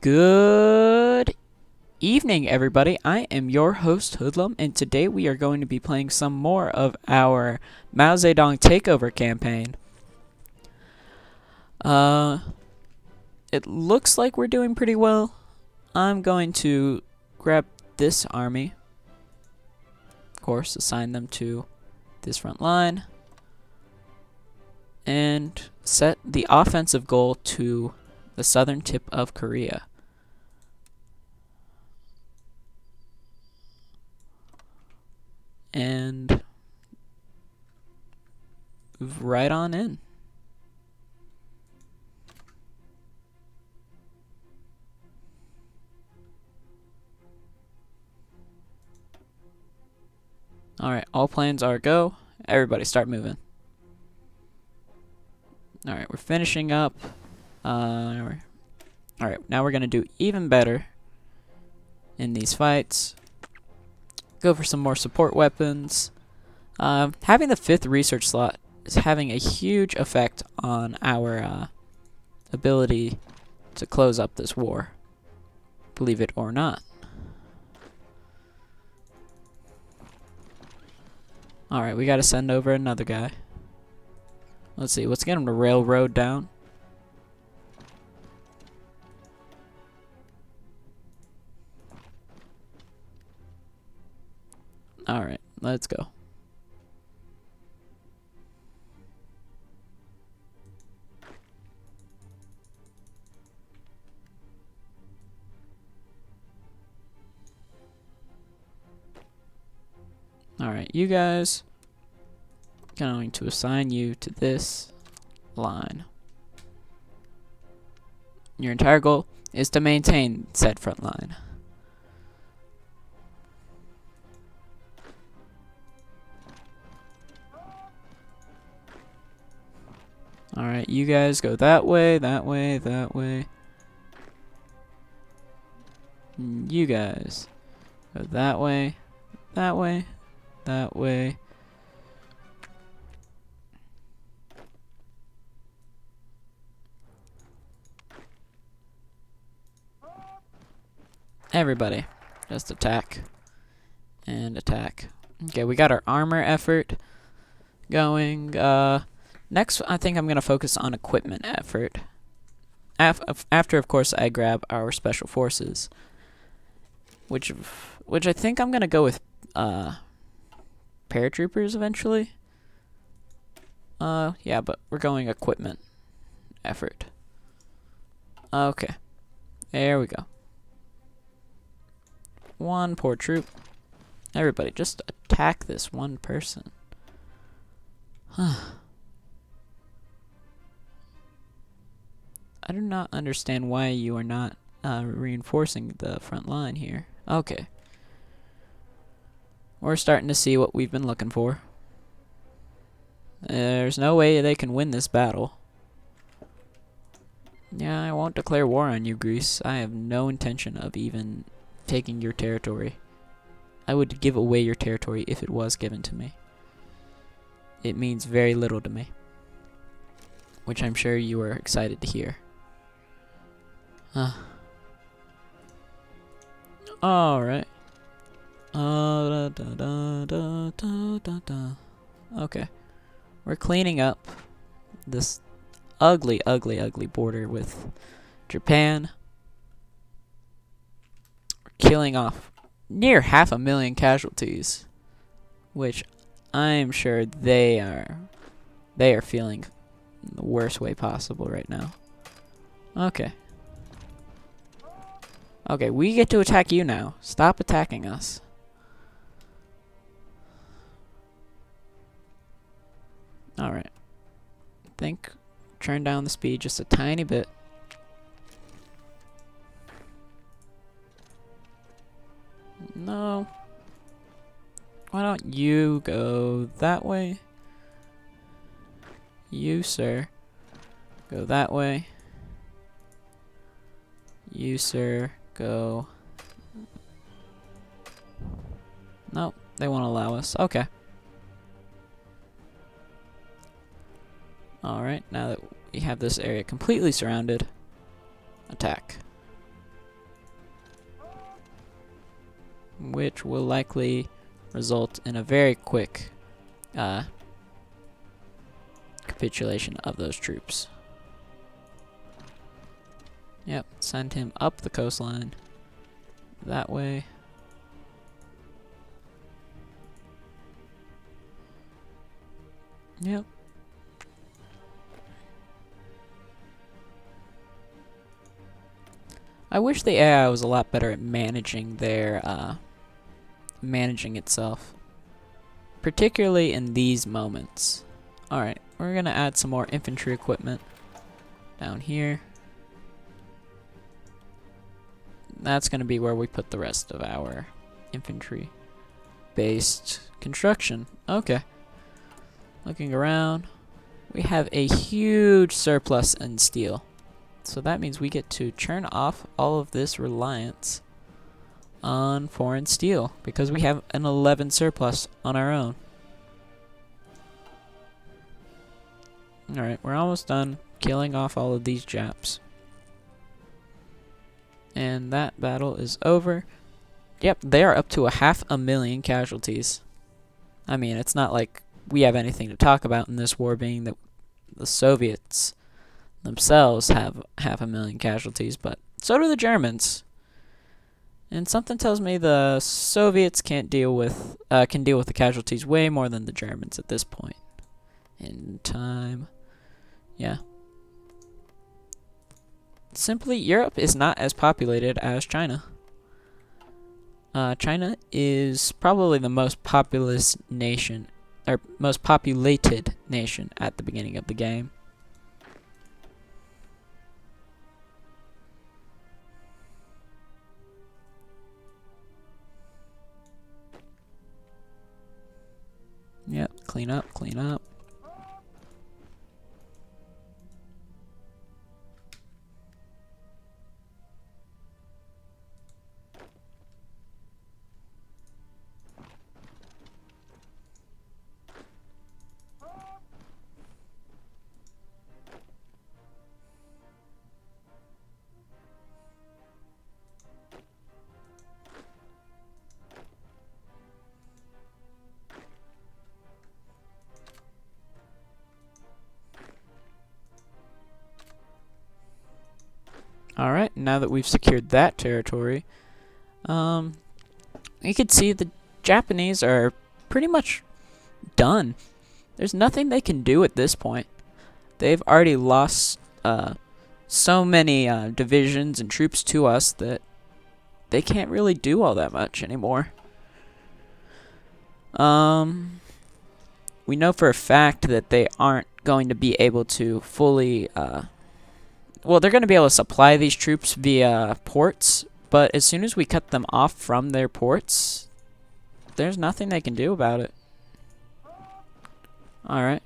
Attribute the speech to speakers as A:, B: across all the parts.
A: Good evening, everybody. I am your host, Hoodlum, and today we are going to be playing some more of our Mao Zedong Takeover campaign. It looks like we're doing pretty well. I'm going to grab this army, of course, assign them to this front line, and set the offensive goal to the southern tip of Korea. And move right on in. Alright, all plans are go. Everybody start moving. Alright, we're finishing up. Alright, now we're going to do even better in these fights. Go for some more support weapons. Having the 5th research slot is having a huge effect on our ability to close up this war. Believe it or not. Alright, we gotta send over another guy. Let's see, let's get him to railroad down. Alright, let's go. Alright, you guys, going to assign you to this line. Your entire goal is to maintain said front line. Alright, you guys go that way, that way, that way. You guys go that way, that way, that way. Everybody, just attack and attack. Okay, we got our armor effort going. Next, I think I'm going to focus on equipment effort. After, of course, I grab our special forces, which I think I'm going to go with paratroopers eventually. Yeah, but we're going equipment effort. Okay, there we go. One poor troop. Everybody, just attack this one person. I do not understand why you are not reinforcing the front line here. Okay. We're starting to see what we've been looking for. There's no way they can win this battle. Yeah, I won't declare war on you, Greece. I have no intention of even taking your territory. I would give away your territory if it was given to me. It means very little to me, which I'm sure you are excited to hear. Alright. Okay. We're cleaning up this ugly, ugly, ugly border with Japan. We're killing off near 500,000 casualties, which I'm sure they are feeling in the worst way possible right now. Okay. Okay, we get to attack you now. Stop attacking us. Alright. I think turn down the speed just a tiny bit. No. Why don't you go that way? You, sir, go that way. You, sir, go. Nope, they won't allow us. Okay. Alright, now that we have this area completely surrounded, attack. which will likely result in a very quick capitulation of those troops. Yep, send him up the coastline that way. Yep. I wish the AI was a lot better at managing their managing itself, particularly in these moments. Alright, we're gonna add some more infantry equipment down here. That's gonna be where we put the rest of our infantry based construction. Okay. Looking around, we have a huge surplus in steel. So that means we get to churn off all of this reliance on foreign steel because we have an 11 surplus on our own. Alright, we're almost done killing off all of these Japs. And that battle is over. Yep, they are up to 500,000 casualties. I mean, it's not like we have anything to talk about in this war, being that the Soviets themselves have 500,000 casualties, but so do the Germans. And something tells me the Soviets can deal with the casualties way more than the Germans at this point in time. Yeah. Simply, Europe is not as populated as China. China is probably the most populous nation, or most populated nation at the beginning of the game. Yep, clean up, clean up. Alright, now that we've secured that territory, you can see the Japanese are pretty much done. There's nothing they can do at this point. They've already lost so many divisions and troops to us that they can't really do all that much anymore. We know for a fact that they aren't going to be able to fully well, they're going to be able to supply these troops via ports, but as soon as we cut them off from their ports, there's nothing they can do about it. Alright.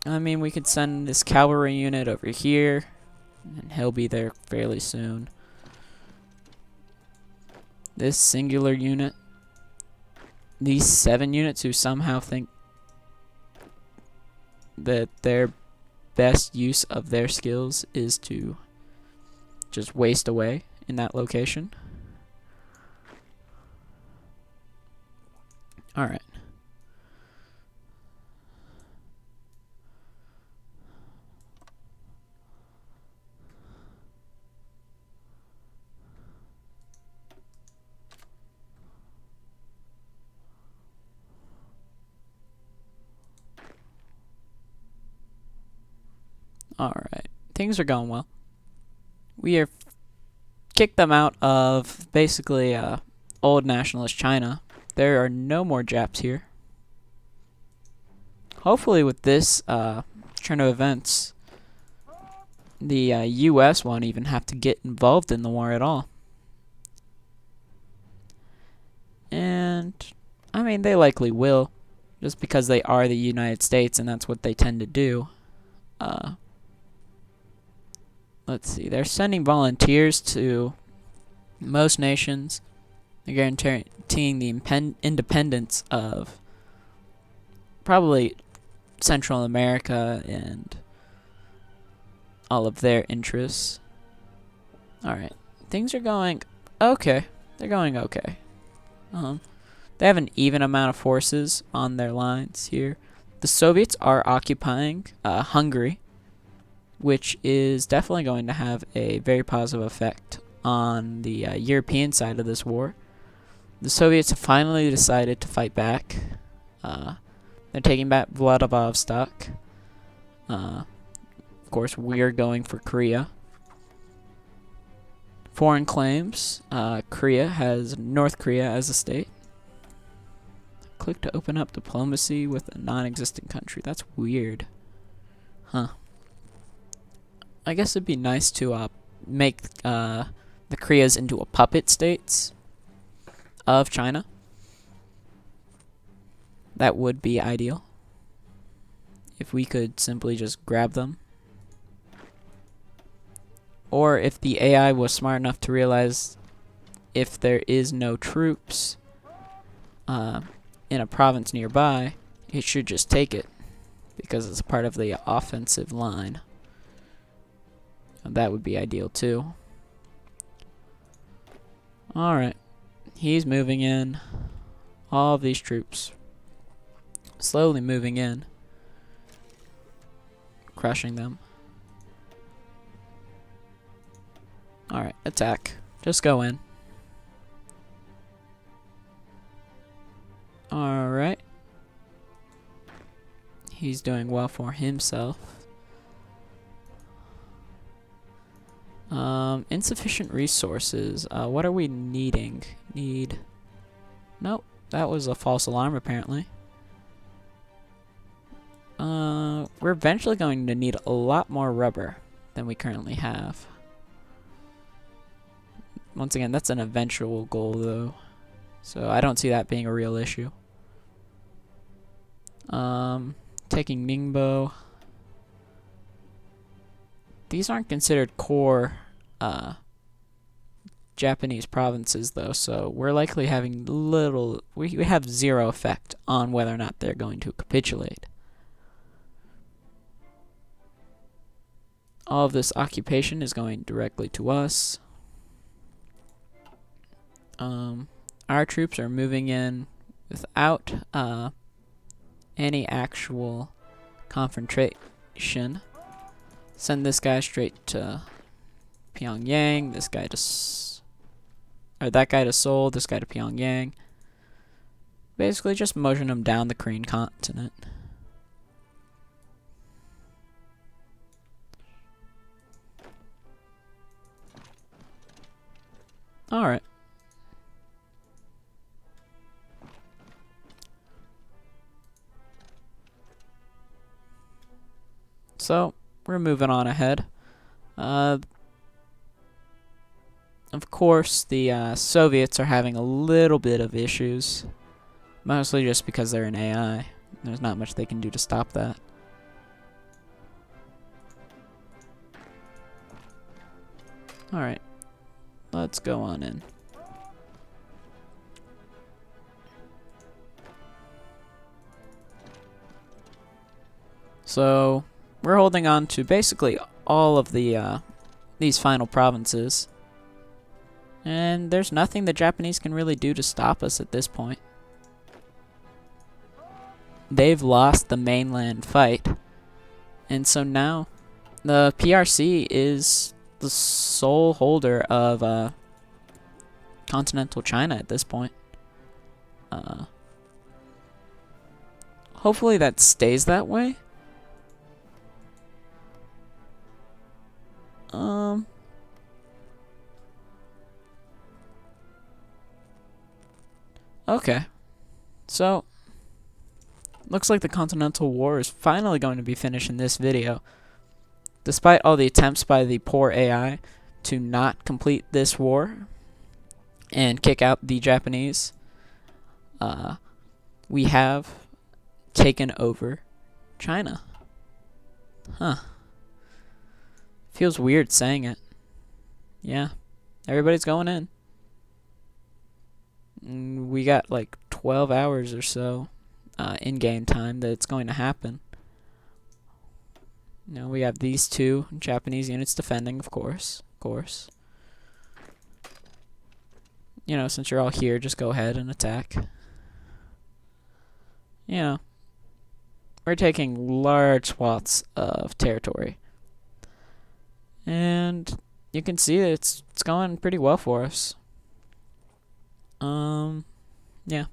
A: I mean, we could send this cavalry unit over here, and he'll be there fairly soon. This singular unit. These 7 units who somehow think that their best use of their skills is to just waste away in that location. Alright. Alright, things are going well. We have kicked them out of basically old nationalist China. There are no more Japs here. Hopefully with this turn of events, the US won't even have to get involved in the war at all. And, I mean, they likely will, just because they are the United States and that's what they tend to do. Let's see, they're sending volunteers to most nations. They're guaranteeing the independence of probably Central America and all of their interests. Alright, things are going okay. They're going okay. They have an even amount of forces on their lines here. The Soviets are occupying Hungary, which is definitely going to have a very positive effect on the European side of this war. The Soviets have finally decided to fight back. They're taking back Vladivostok. Of course, we're going for Korea. Foreign claims. Korea has North Korea as a state. Click to open up diplomacy with a non-existent country. That's weird. Huh. I guess it'd be nice to make the Koreas into a puppet states of China. That would be ideal. If we could simply just grab them. Or if the AI was smart enough to realize if there is no troops in a province nearby, it should just take it because it's a part of the offensive line. That would be ideal too. Alright. He's moving in. All of these troops. Slowly moving in. Crushing them. Alright, attack. Just go in. Alright. He's doing well for himself. Insufficient resources. What are we needing? Nope, that was a false alarm apparently. We're eventually going to need a lot more rubber than we currently have. Once again, that's an eventual goal though, so I don't see that being a real issue. Taking Ningbo. These aren't considered core Japanese provinces though, so we're likely having we have zero effect on whether or not they're going to capitulate. All of this occupation is going directly to us. Our troops are moving in without any actual confrontation. Send this guy straight to Pyongyang, this guy to that guy to Seoul, this guy to Pyongyang. Basically just motion them down the Korean continent. Alright. So, we're moving on ahead. Of course, the Soviets are having a little bit of issues. Mostly just because they're an AI. There's not much they can do to stop that. Alright. Let's go on in. So, we're holding on to basically all of the these final provinces. And there's nothing the Japanese can really do to stop us at this point. They've lost the mainland fight. And so now the PRC is the sole holder of continental China at this point. Hopefully that stays that way. Okay. So, looks like the Continental War is finally going to be finished in this video. Despite all the attempts by the poor AI to not complete this war and kick out the Japanese, we have taken over China. Huh. Feels weird saying it. Yeah. Everybody's going in. We got like 12 hours or so in-game time that it's going to happen. You know, we have these two Japanese units defending, of course. you know, since you're all here, just go ahead and attack. You know, we're taking large swaths of territory. And you can see that it's going pretty well for us. Yeah.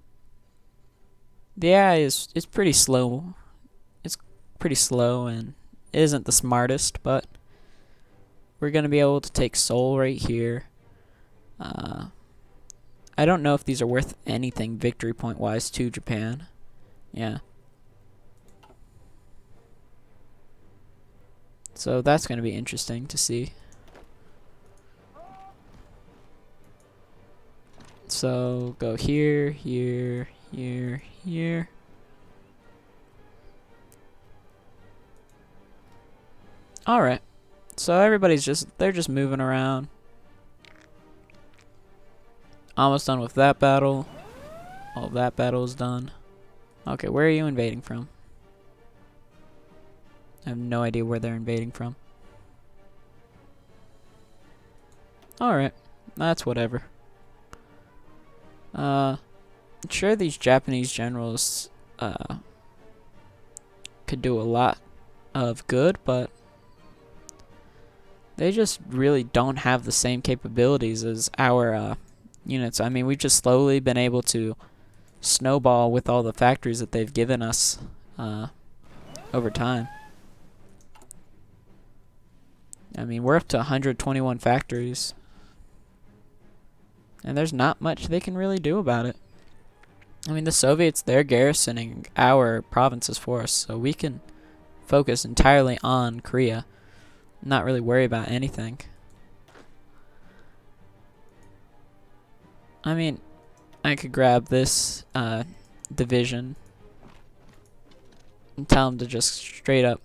A: The AI is pretty slow. It's pretty slow and isn't the smartest, but we're gonna be able to take Seoul right here. I don't know if these are worth anything victory point wise to Japan. Yeah. So that's gonna be interesting to see. So go here, here, here, here. Alright. So everybody's they're just moving around. Almost done with that battle. All that battle is done. Okay, where are you invading from? I have no idea where they're invading from. Alright. That's whatever. Sure, these Japanese generals could do a lot of good, but they just really don't have the same capabilities as our units. I mean, we've just slowly been able to snowball with all the factories that they've given us over time. I mean, we're up to 121 factories. And there's not much they can really do about it. I mean, the Soviets, they're garrisoning our provinces for us, so we can focus entirely on Korea, not really worry about anything. I mean, I could grab this division and tell them to just straight up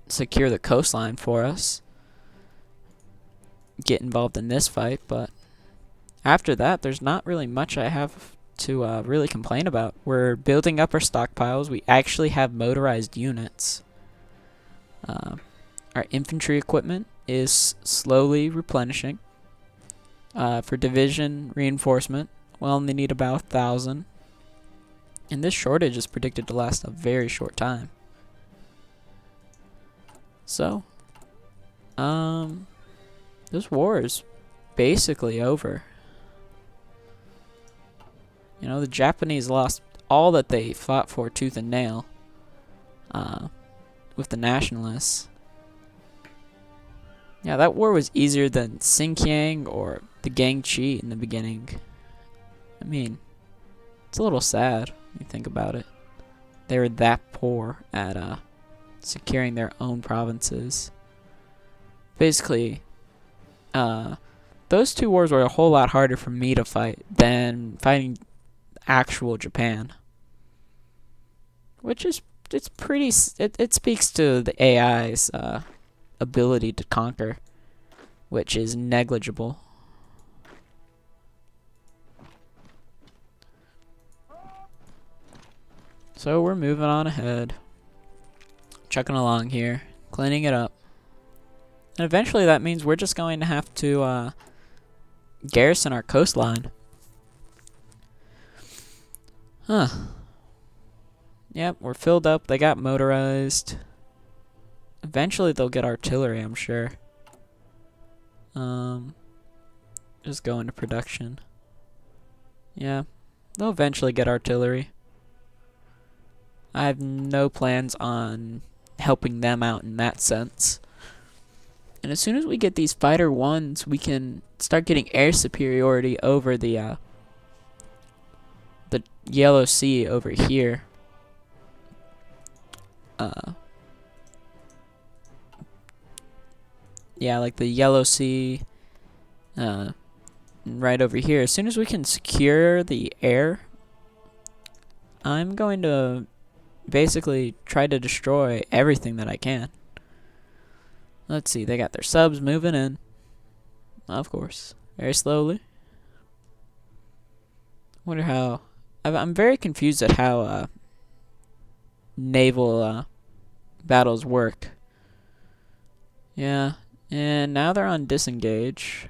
A: secure the coastline for us. Get involved in this fight, but after that, there's not really much I have to really complain about. We're building up our stockpiles. We actually have motorized units. Our infantry equipment is slowly replenishing. For division reinforcement, we'll only need about 1,000. And this shortage is predicted to last a very short time. So, this war is basically over. You know, the Japanese lost all that they fought for tooth and nail with the nationalists. Yeah, that war was easier than Xinjiang or the Gangchi in the beginning. I mean, it's a little sad when you think about it. They were that poor at securing their own provinces. Basically, those two wars were a whole lot harder for me to fight than fighting actual Japan. Which is, it's pretty, it speaks to the AI's ability to conquer, which is negligible. So we're moving on ahead, chucking along here, cleaning it up. And eventually that means we're just going to have to garrison our coastline. Huh. Yep, we're filled up. They got motorized. Eventually they'll get artillery, I'm sure. Just go into production. Yeah, they'll eventually get artillery. I have no plans on helping them out in that sense. And as soon as we get these fighter ones, we can start getting air superiority over the Yellow Sea over here. Yeah, like the Yellow Sea right over here. As soon as we can secure the air, I'm going to basically try to destroy everything that I can. Let's see, they got their subs moving in. Of course. Very slowly. Wonder how... I'm very confused at how naval battles work. Yeah, and now they're on disengage.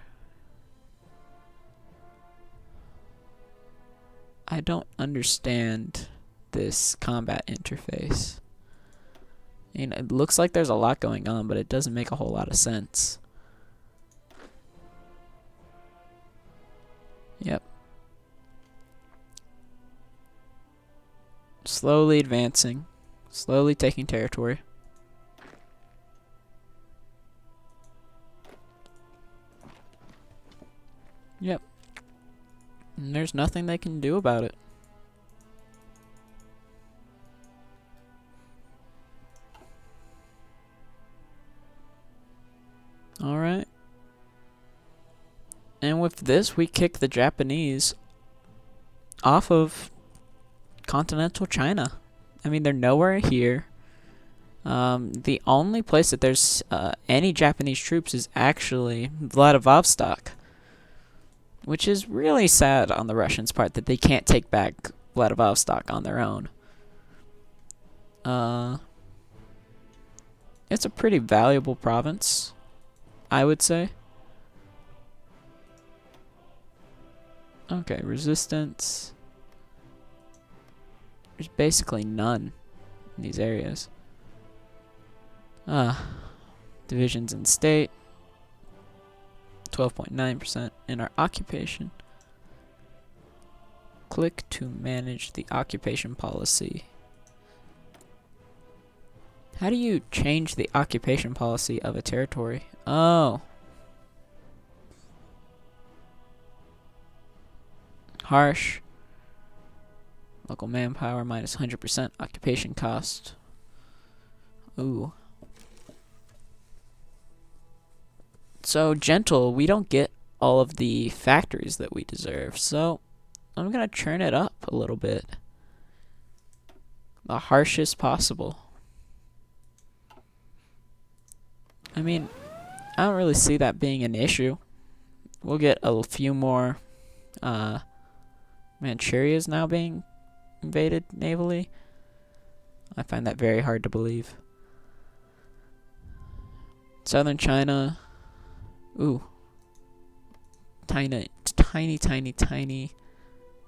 A: I don't understand this combat interface. I mean, it looks like there's a lot going on, but it doesn't make a whole lot of sense. Yep. Slowly advancing. Slowly taking territory. Yep. And there's nothing they can do about it. Alright. And with this, we kick the Japanese off of continental China. I mean, they're nowhere here. The only place that there's any Japanese troops is actually Vladivostok, which is really sad on the Russians' part that they can't take back Vladivostok on their own. It's a pretty valuable province, I would say. Okay, resistance. There's basically none in these areas. Divisions in state. 12.9% in our occupation. Click to manage the occupation policy. How do you change the occupation policy of a territory? Oh. Harsh. Local manpower minus 100% occupation cost. Ooh. So gentle, we don't get all of the factories that we deserve. So I'm gonna churn it up a little bit. The harshest possible. I mean, I don't really see that being an issue. We'll get a few more. Manchuria is now being invaded navally. I find that very hard to believe. Southern China. Ooh. Tiny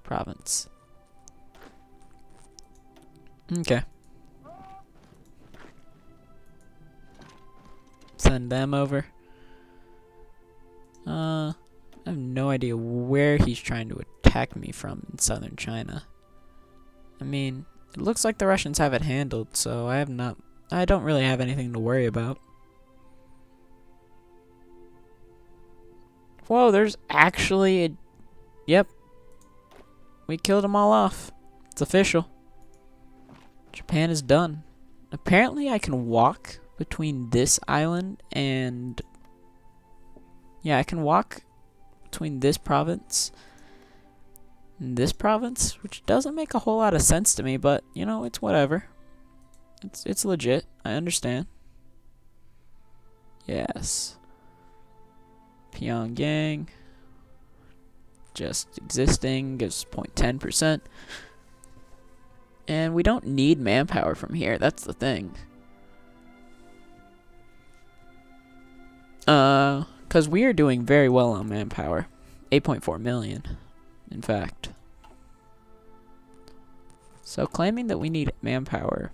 A: province. Okay. Send them over. I have no idea where he's trying to attack me from in southern China. I mean, it looks like the Russians have it handled, so I don't really have anything to worry about. Whoa, there's actually yep. We killed them all off. It's official. Japan is done. Apparently I can walk between this island and yeah, I can walk between this province and this province, which doesn't make a whole lot of sense to me, but you know, it's whatever. It's legit. I understand. Yes. Pyongyang just existing gives 0.10%. And we don't need manpower from here. That's the thing. Because we are doing very well on manpower. 8.4 million, in fact. So claiming that we need manpower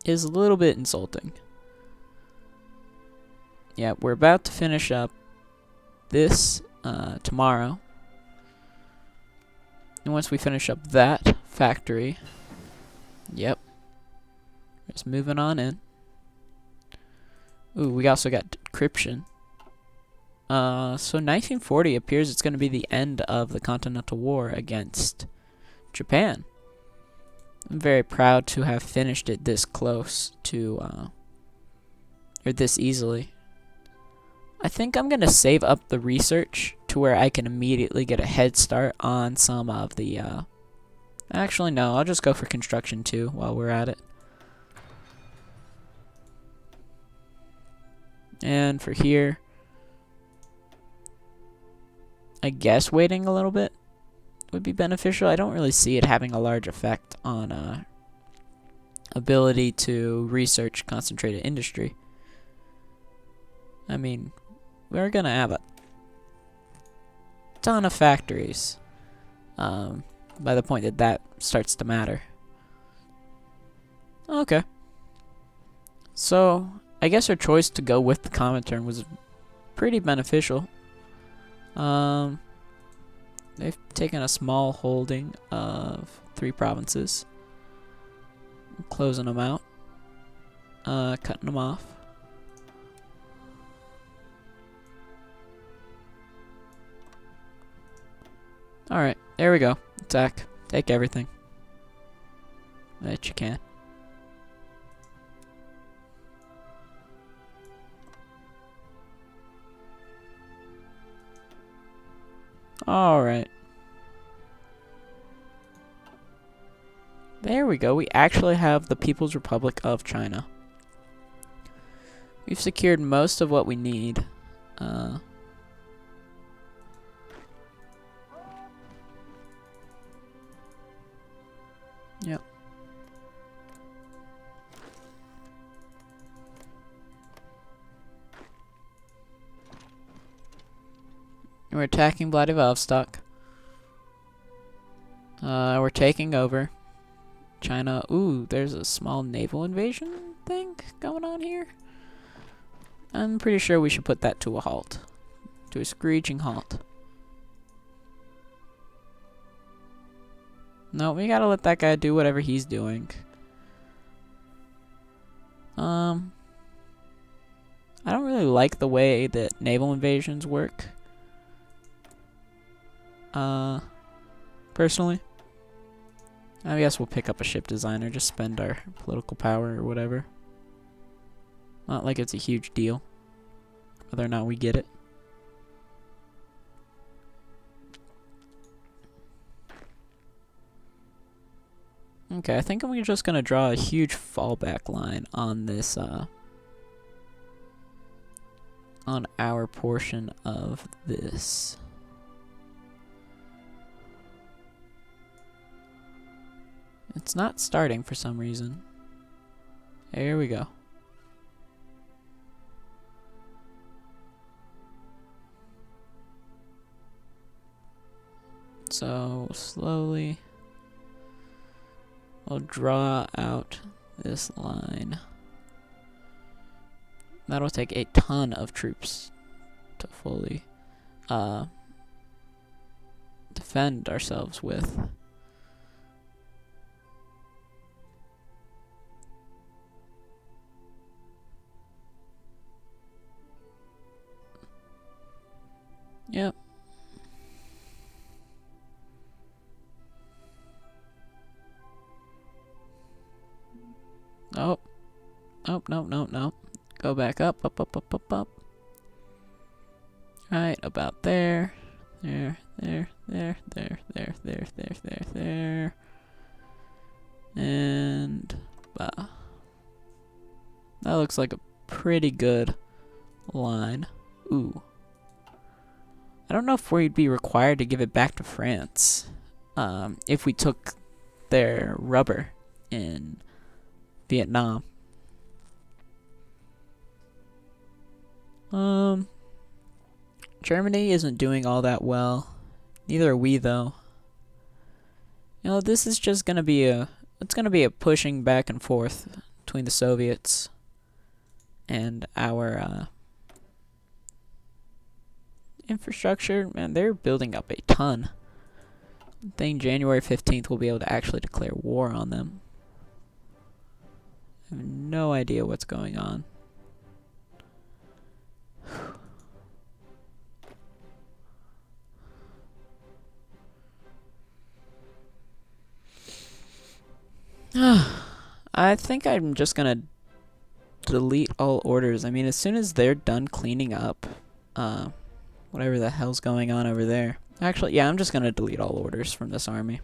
A: is a little bit insulting. Yeah, we're about to finish up this tomorrow. And once we finish up that factory, yep, just moving on in. Ooh, we also got decryption. So 1940 appears it's going to be the end of the Continental War against Japan. I'm very proud to have finished it this close to, or this easily. I think I'm going to save up the research to where I can immediately get a head start on some of the, actually no, I'll just go for construction too while we're at it. And for here, I guess waiting a little bit would be beneficial. I don't really see it having a large effect on ability to research concentrated industry. I mean, we're going to have a ton of factories. by the point that that starts to matter. Okay. So, I guess our choice to go with the Comintern was pretty beneficial. They've taken a small holding of 3 provinces. I'm closing them out. Cutting them off. Alright, there we go. Attack. Take everything that you can. Alright. There we go. We actually have the People's Republic of China. We've secured most of what we need. Yep. We're attacking Vladivostok. We're taking over China. Ooh, there's a small naval invasion thing going on here. I'm pretty sure we should put that to a halt. To a screeching halt. No, we gotta let that guy do whatever he's doing. I don't really like the way that naval invasions work. Personally. I guess we'll pick up a ship designer, just spend our political power or whatever. Not like it's a huge deal, whether or not we get it. Okay, I think I'm just gonna draw a huge fallback line on this, on our portion of this. It's not starting for some reason. There we go. So, slowly, we'll draw out this line. That'll take a ton of troops to fully defend ourselves with. Yep. Oh. Nope, nope, nope, nope. Go back up, up, up, up, up, up. Right, about there. There, there, there, there, there, there, there, there, there. And that looks like a pretty good line. Ooh. I don't know if we'd be required to give it back to France if we took their rubber in Vietnam. Germany isn't doing all that well. Neither are we, though. You know, this is just gonna be it's gonna be a pushing back and forth between the Soviets and our infrastructure. Man, they're building up a ton. I think January 15th we'll be able to actually declare war on them. I have no idea what's going on. I think I'm just gonna delete all orders. I mean, as soon as they're done cleaning up whatever the hell's going on over there. Actually, yeah, I'm just gonna delete all orders from this army.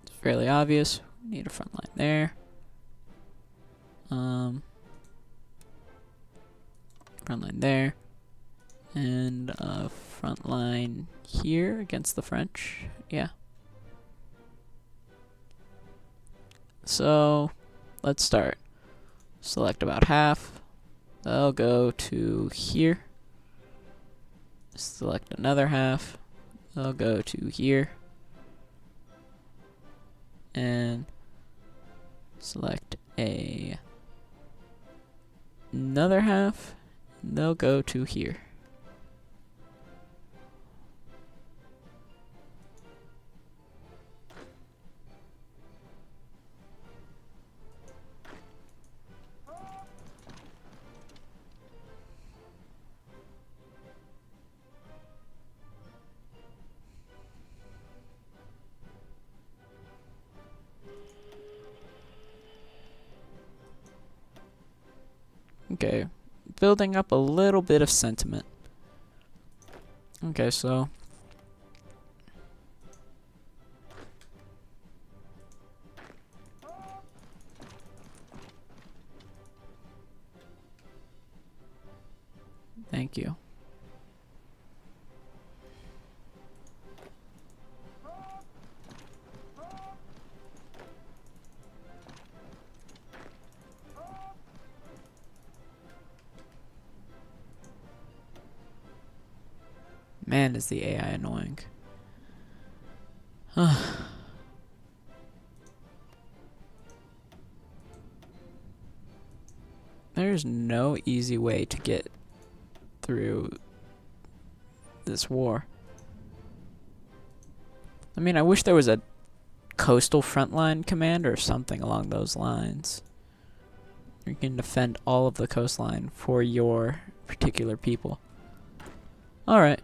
A: It's fairly obvious. We need a front line there. Front line there. And a front line here against the French. Yeah. So, let's start. Select about half. They'll go to here. Select another half. They'll go to here. And select another half. And they'll go to here. Okay, building up a little bit of sentiment. Okay, so thank you. Man, is the AI annoying. There's no easy way to get through this war. I mean, I wish there was a coastal frontline command or something along those lines. You can defend all of the coastline for your particular people. Alright.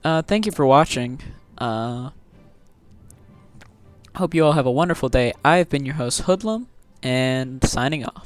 A: Thank you for watching. Hope you all have a wonderful day. I've been your host, Hoodlum, and signing off.